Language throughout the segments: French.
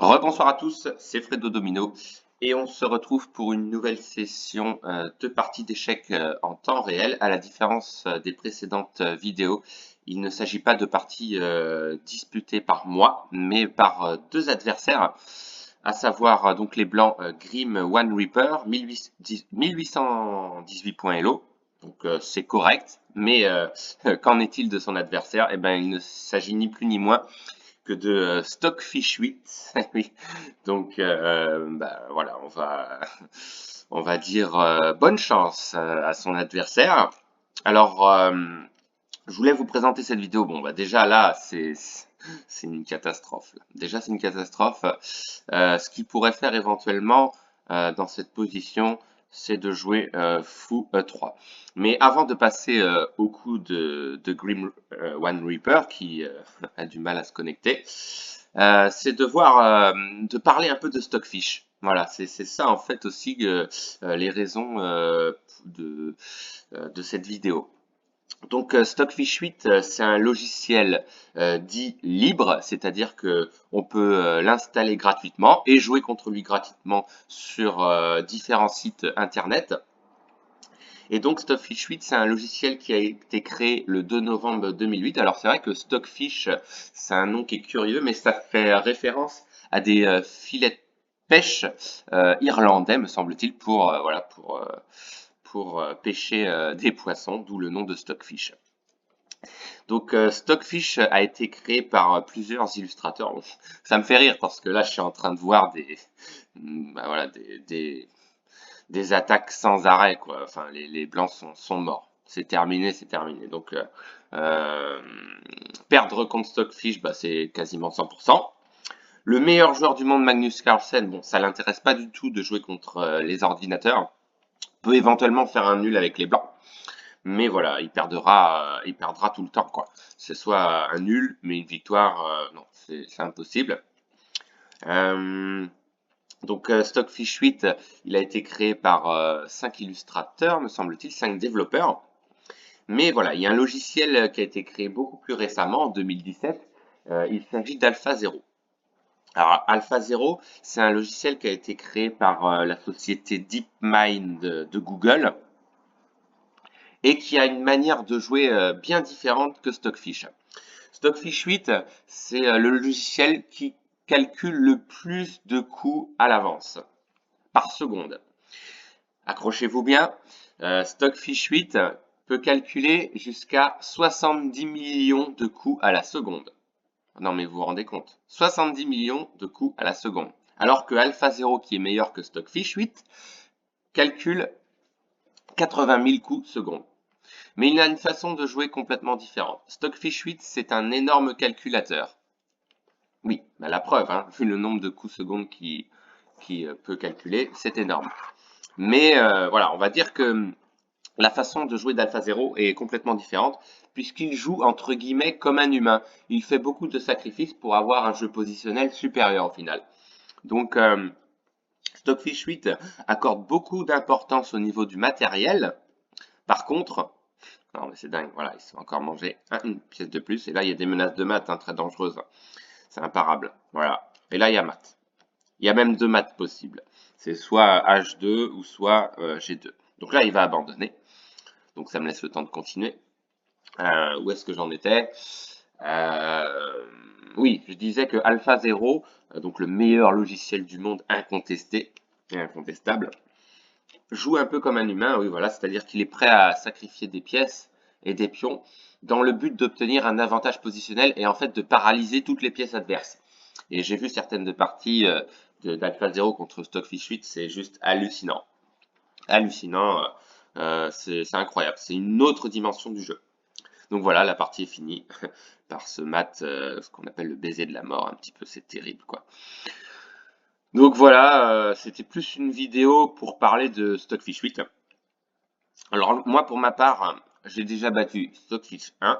Rebonsoir à tous, c'est Fredo Domino et on se retrouve pour une nouvelle session de partie d'échecs en temps réel. À la différence des précédentes vidéos, il ne s'agit pas de parties disputées par moi, mais par deux adversaires, à savoir donc les blancs Grim One Reaper, 1818 points Elo. Donc c'est correct, mais qu'en est-il de son adversaire? Eh ben, il ne s'agit ni plus ni moins que de Stockfish 8. Oui. Donc bah, voilà, on va dire bonne chance à son adversaire. Alors, je voulais vous présenter cette vidéo. Bon, bah déjà là, c'est une catastrophe. Là. Déjà, c'est une catastrophe. Ce qu'il pourrait faire éventuellement dans cette position, c'est de jouer fou E3. Mais avant de passer au coup de Grim One Reaper, qui a du mal à se connecter, c'est de parler un peu de Stockfish. Voilà, c'est ça en fait aussi les raisons de cette vidéo. Donc Stockfish 8, c'est un logiciel dit libre, c'est-à-dire que on peut l'installer gratuitement et jouer contre lui gratuitement sur différents sites internet. Et donc Stockfish 8, c'est un logiciel qui a été créé le 2 novembre 2008. Alors c'est vrai que Stockfish, c'est un nom qui est curieux, mais ça fait référence à des filets de pêche irlandais, me semble-t-il, pour pêcher des poissons, d'où le nom de Stockfish. Donc Stockfish a été créé par plusieurs illustrateurs. Bon, ça me fait rire parce que là je suis en train de voir bah, voilà, des attaques sans arrêt quoi. Enfin les blancs sont morts. C'est terminé, c'est terminé. Donc euh, perdre contre Stockfish, bah, c'est quasiment 100%. Le meilleur joueur du monde, Magnus Carlsen, bon, ça l'intéresse pas du tout de jouer contre les ordinateurs. Peut éventuellement faire un nul avec les blancs. Mais voilà, il perdra tout le temps, quoi. C'est soit un nul, mais une victoire, non, c'est impossible. Euh, donc Stockfish 8, il a été créé par 5 illustrateurs, me semble-t-il, 5 développeurs. Mais voilà, il y a un logiciel qui a été créé beaucoup plus récemment, en 2017. Il s'agit d'Alpha Zero. Alors, Alpha Zero, c'est un logiciel qui a été créé par la société DeepMind de Google et qui a une manière de jouer bien différente que Stockfish. Stockfish 8, c'est le logiciel qui calcule le plus de coups à l'avance par seconde. Accrochez-vous bien, Stockfish 8 peut calculer jusqu'à 70 millions de coups à la seconde. Non mais vous vous rendez compte, 70 millions de coups à la seconde. Alors que AlphaZero, qui est meilleur que Stockfish 8, calcule 80 000 coups secondes. Mais il a une façon de jouer complètement différente. Stockfish 8, c'est un énorme calculateur. Oui, bah la preuve, hein, vu le nombre de coups secondes qui peut calculer, c'est énorme. Mais voilà, on va dire que la façon de jouer d'AlphaZero est complètement différente, puisqu'il joue entre guillemets comme un humain. Il fait beaucoup de sacrifices pour avoir un jeu positionnel supérieur au final. Donc Stockfish 8 accorde beaucoup d'importance au niveau du matériel. Par contre, non mais c'est dingue, voilà, ils se sont encore mangé une pièce de plus, et là il y a des menaces de maths très dangereuses. C'est imparable. Voilà. Et là, il y a maths. Il y a même deux maths possibles. C'est soit H2 ou soit G2. Donc là, il va abandonner. Donc ça me laisse le temps de continuer. Où est-ce que j'en étais Oui, je disais que AlphaZero, donc le meilleur logiciel du monde incontesté et incontestable, joue un peu comme un humain. Oui, voilà, c'est-à-dire qu'il est prêt à sacrifier des pièces et des pions dans le but d'obtenir un avantage positionnel et en fait de paralyser toutes les pièces adverses. Et j'ai vu certaines de parties d'Alpha Zero contre Stockfish 8, c'est juste hallucinant. Hallucinant, c'est incroyable. C'est une autre dimension du jeu. Donc voilà, la partie est finie par ce mat, ce qu'on appelle le baiser de la mort, un petit peu, c'est terrible quoi. Donc voilà, c'était plus une vidéo pour parler de Stockfish 8. Alors moi pour ma part, j'ai déjà battu Stockfish 1,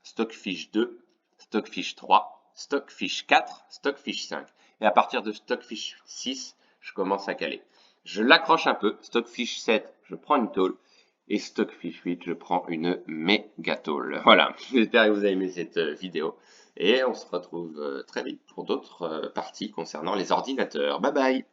Stockfish 2, Stockfish 3, Stockfish 4, Stockfish 5. Et à partir de Stockfish 6, je commence à caler. Je l'accroche un peu. Stockfish 7, je prends une tôle. Et Stockfish 8, je prends une méga tôle. Voilà, j'espère que vous avez aimé cette vidéo. Et on se retrouve très vite pour d'autres parties concernant les ordinateurs. Bye bye!